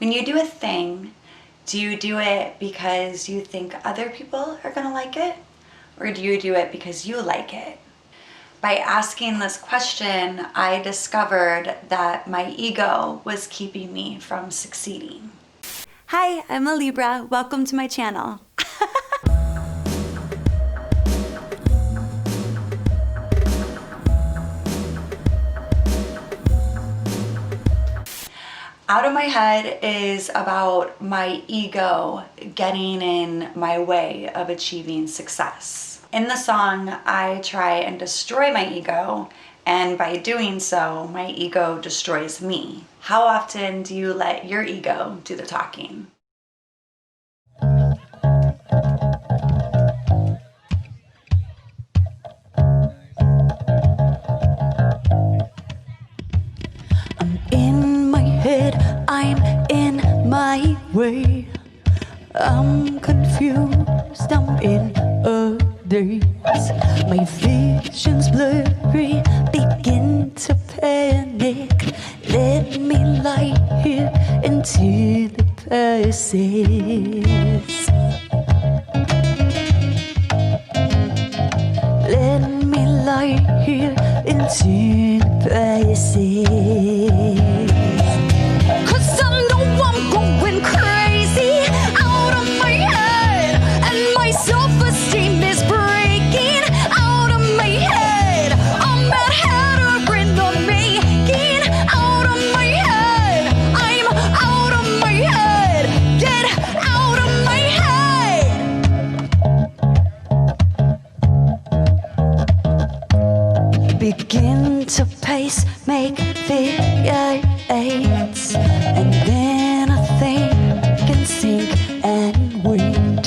When you do a thing, do you do it because you think other people are gonna like it? Or do you do it because you like it? By asking this question, I discovered that my ego was keeping me from succeeding. Hi, I'm a Libra. Welcome to my channel. Out of My Head is about my ego getting in my way of achieving success. In the song, I try and destroy my ego, and by doing so, my ego destroys me. How often do you let your ego do the talking? I'm in my way. I'm confused, I'm in a daze. My vision's blurry, begin to panic. Let me lie here until it passes. Let me lie here until it passes. Begin to pace, make figures, and then I think and sink and wait.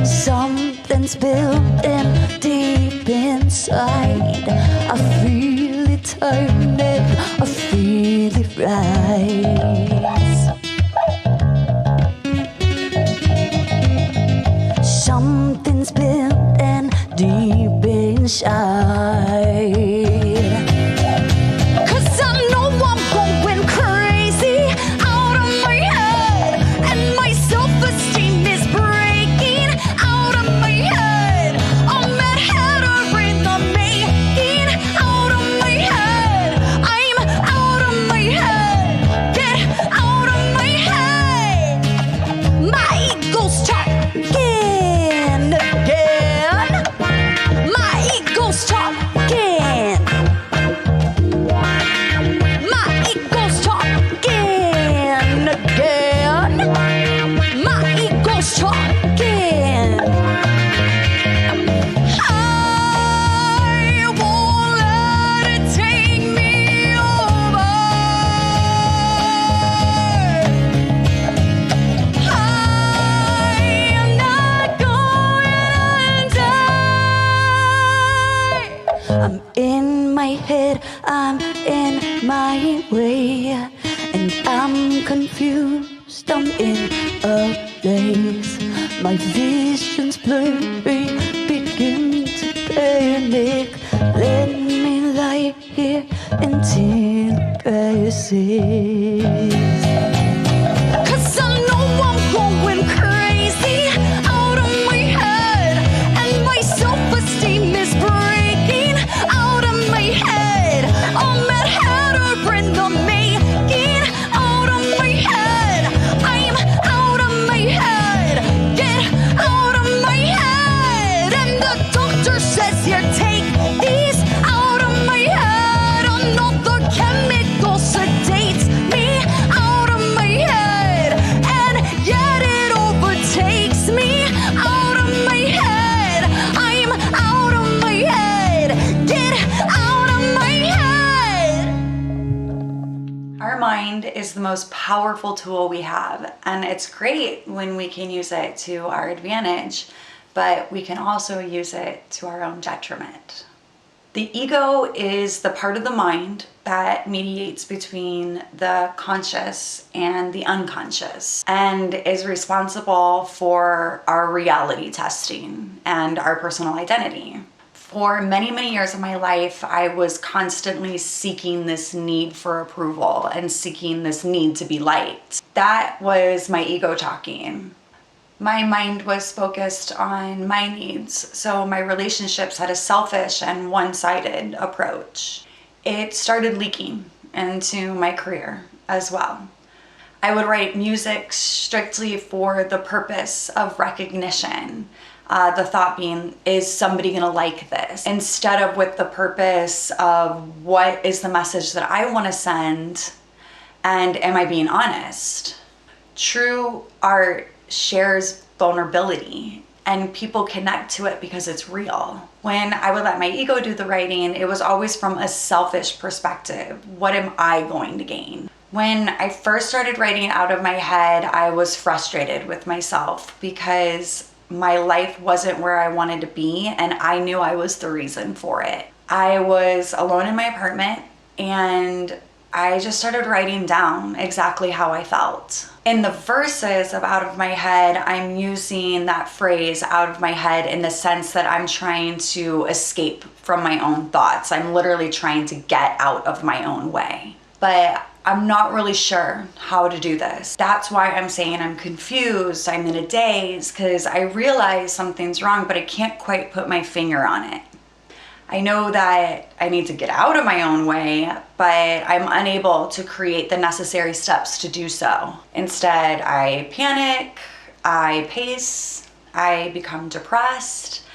Something's building deep inside. I feel it turning, I feel it rise. Something's building deep inside. I'm in my head, I'm in my way, and I'm confused, I'm in a daze. My vision's blurry, begin to panic. Let me lie here until it passes. Our mind is the most powerful tool we have, and it's great when we can use it to our advantage, but we can also use it to our own detriment. The ego is the part of the mind that mediates between the conscious and the unconscious and is responsible for our reality testing and our personal identity. For many, many years of my life, I was constantly seeking this need for approval and seeking this need to be liked. That was my ego talking. My mind was focused on my needs, so my relationships had a selfish and one-sided approach. It started leaking into my career as well. I would write music strictly for the purpose of recognition. The thought being, is somebody gonna like this? Instead of with the purpose of what is the message that I wanna send, and am I being honest? True art shares vulnerability, and people connect to it because it's real. When I would let my ego do the writing, it was always from a selfish perspective. What am I going to gain? When I first started writing out of my head, I was frustrated with myself because my life wasn't where I wanted to be, and I knew I was the reason for it. I was alone in my apartment, and I just started writing down exactly how I felt. In the verses of Out of My Head, I'm using that phrase out of my head in the sense that I'm trying to escape from my own thoughts. I'm literally trying to get out of my own way. But I'm not really sure how to do this. That's why I'm saying I'm confused, I'm in a daze, because I realize something's wrong, but I can't quite put my finger on it. I know that I need to get out of my own way, but I'm unable to create the necessary steps to do so. Instead, I panic, I pace, I become depressed,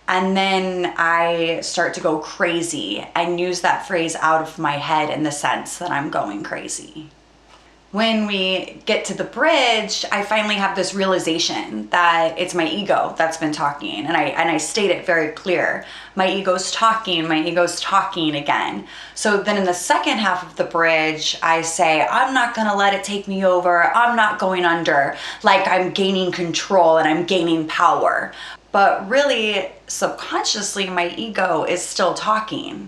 and then I start to go crazy and use that phrase out of my head in the sense that I'm going crazy. When we get to the bridge, I finally have this realization that it's my ego that's been talking, and I state it very clear. My ego's talking again. So then in the second half of the bridge, I say, I'm not gonna let it take me over. I'm not going under, like I'm gaining control and I'm gaining power. But really, subconsciously, my ego is still talking.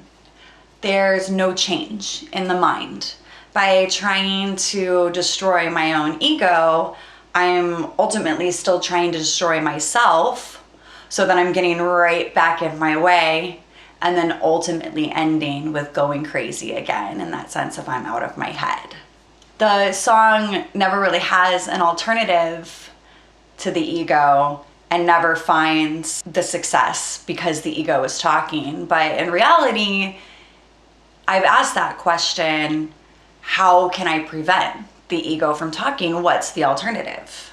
There's no change in the mind. By trying to destroy my own ego, I'm ultimately still trying to destroy myself, so that I'm getting right back in my way, and then ultimately ending with going crazy again, in that sense of I'm out of my head. The song never really has an alternative to the ego, and never finds the success because the ego is talking. But in reality, I've asked that question, how can I prevent the ego from talking? What's the alternative?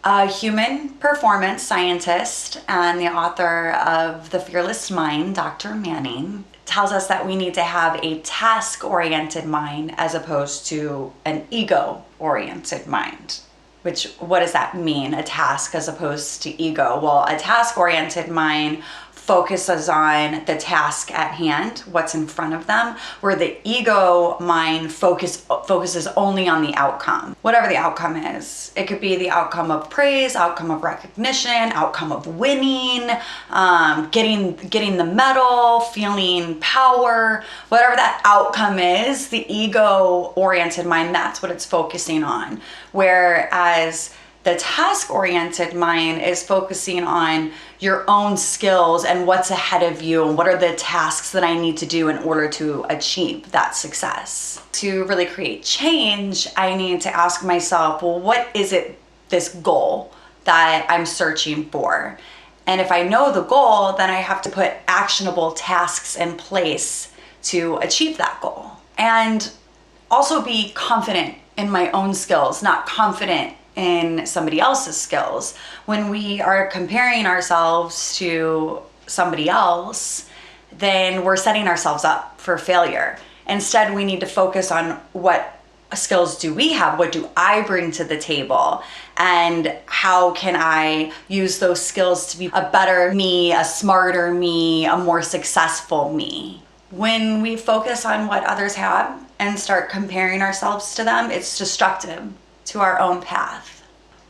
A human performance scientist and the author of The Fearless Mind, Dr. Manning, tells us that we need to have a task-oriented mind as opposed to an ego-oriented mind. Which, what does that mean, a task as opposed to ego? Well, a task-oriented mind focuses on the task at hand, what's in front of them, where the ego mind focuses only on the outcome. Whatever the outcome is. It could be the outcome of praise, outcome of recognition, outcome of winning, getting the medal, feeling power, whatever that outcome is, the ego-oriented mind, that's what it's focusing on. Whereas the task-oriented mind is focusing on your own skills and what's ahead of you and what are the tasks that I need to do in order to achieve that success. To really create change, I need to ask myself, well, what is it, this goal that I'm searching for? And if I know the goal, then I have to put actionable tasks in place to achieve that goal. And also be confident in my own skills, not confident in somebody else's skills. When we are comparing ourselves to somebody else, then we're setting ourselves up for failure. Instead, we need to focus on what skills do we have? What do I bring to the table? And how can I use those skills to be a better me, a smarter me, a more successful me? When we focus on what others have and start comparing ourselves to them, it's destructive to our own path.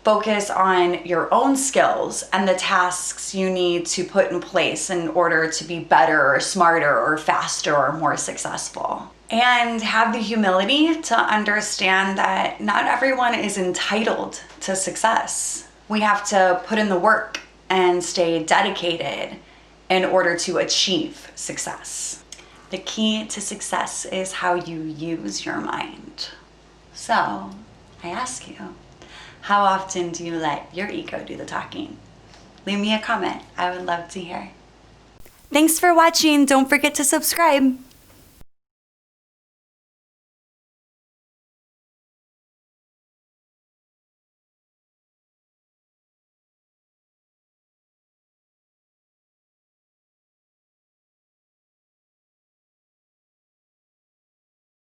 Focus on your own skills and the tasks you need to put in place in order to be better or smarter or faster or more successful. And have the humility to understand that not everyone is entitled to success. We have to put in the work and stay dedicated in order to achieve success. The key to success is how you use your mind. So, I ask you, how often do you let your ego do the talking? Leave me a comment. I would love to hear. Thanks for watching. Don't forget to subscribe.